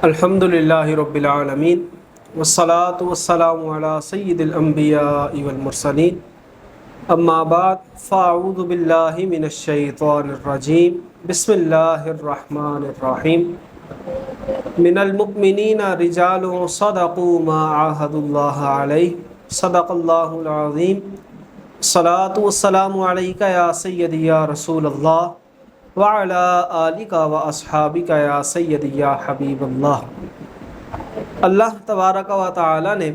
الحمدللہ رب العالمین والصلاة والسلام علی سید الانبیاء والمرسلین اما بعد فاعوذ باللہ من الشیطان الرجیم بسم اللہ الرحمن الرحیم من المؤمنین رجال صدقوا ما عاہدوا اللہ علیہ صدق اللہ العظیم الصلاة والسلام علیکہ یا سیدی یا رسول اللہ وعلی آلک و اصحابک یا سیدی یا حبیب اللہ۔ اللہ تبارک و تعالی نے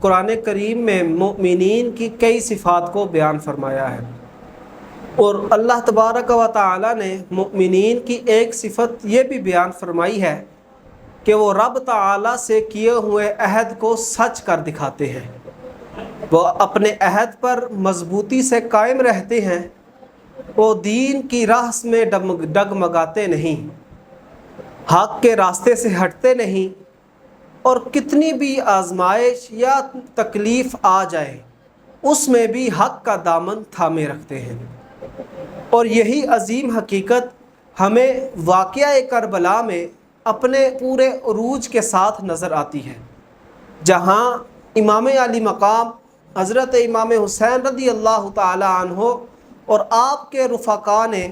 قرآن کریم میں مؤمنین کی کئی صفات کو بیان فرمایا ہے، اور اللہ تبارک و تعالی نے مؤمنین کی ایک صفت یہ بھی بیان فرمائی ہے کہ وہ رب تعالی سے کیے ہوئے عہد کو سچ کر دکھاتے ہیں، وہ اپنے عہد پر مضبوطی سے قائم رہتے ہیں، وہ دین کی راہ میں ڈگمگاتے نہیں، حق کے راستے سے ہٹتے نہیں، اور کتنی بھی آزمائش یا تکلیف آ جائے اس میں بھی حق کا دامن تھامے رکھتے ہیں۔ اور یہی عظیم حقیقت ہمیں واقعہ کربلا میں اپنے پورے عروج کے ساتھ نظر آتی ہے، جہاں امام علی مقام حضرت امام حسین رضی اللہ تعالی عنہ اور آپ کے رفقا نے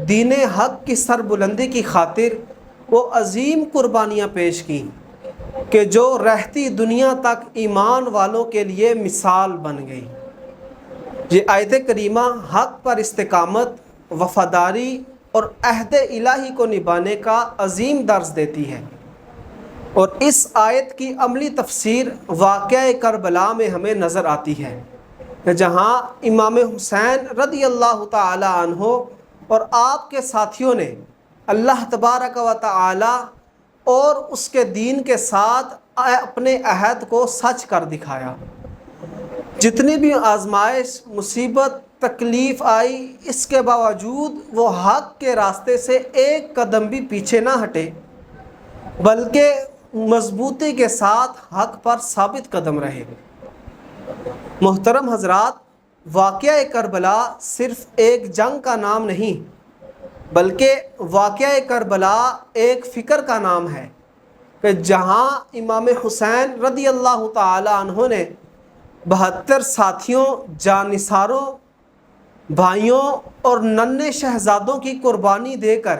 دین حق کی سربلندی کی خاطر وہ عظیم قربانیاں پیش کیں کہ جو رہتی دنیا تک ایمان والوں کے لیے مثال بن گئی۔ یہ آیت کریمہ حق پر استقامت، وفاداری اور عہد الہی کو نبھانے کا عظیم درس دیتی ہے، اور اس آیت کی عملی تفسیر واقعہ کربلا میں ہمیں نظر آتی ہے، جہاں امام حسین رضی اللہ تعالی عنہ اور آپ کے ساتھیوں نے اللہ تبارک و تعالی اور اس کے دین کے ساتھ اپنے عہد کو سچ کر دکھایا۔ جتنی بھی آزمائش، مصیبت، تکلیف آئی، اس کے باوجود وہ حق کے راستے سے ایک قدم بھی پیچھے نہ ہٹے، بلکہ مضبوطی کے ساتھ حق پر ثابت قدم رہے۔ محترم حضرات، واقعہ کربلا صرف ایک جنگ کا نام نہیں، بلکہ واقعہ کربلا ایک فکر کا نام ہے کہ جہاں امام حسین رضی اللہ تعالی عنہ نے 72 ساتھیوں، جانثاروں، بھائیوں اور ننھے شہزادوں کی قربانی دے کر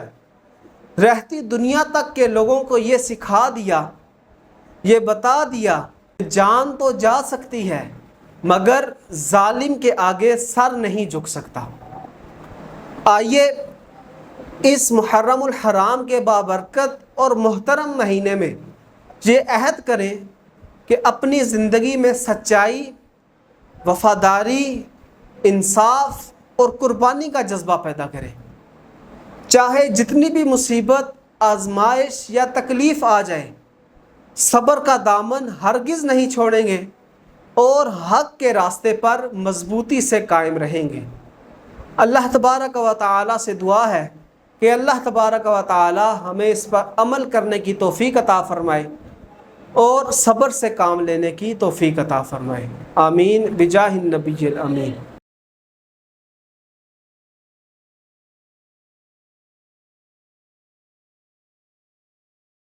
رہتی دنیا تک کے لوگوں کو یہ سکھا دیا، یہ بتا دیا کہ جان تو جا سکتی ہے مگر ظالم کے آگے سر نہیں جھک سکتا۔ آئیے اس محرم الحرام کے بابرکت اور محترم مہینے میں یہ عہد کریں کہ اپنی زندگی میں سچائی، وفاداری، انصاف اور قربانی کا جذبہ پیدا کریں۔ چاہے جتنی بھی مصیبت، آزمائش یا تکلیف آ جائے، صبر کا دامن ہرگز نہیں چھوڑیں گے اور حق کے راستے پر مضبوطی سے قائم رہیں گے۔ اللہ تبارک و تعالی سے دعا ہے کہ اللہ تبارک و تعالی ہمیں اس پر عمل کرنے کی توفیق عطا فرمائے اور صبر سے کام لینے کی توفیق عطا فرمائے۔ آمین بجاہ النبی الامین۔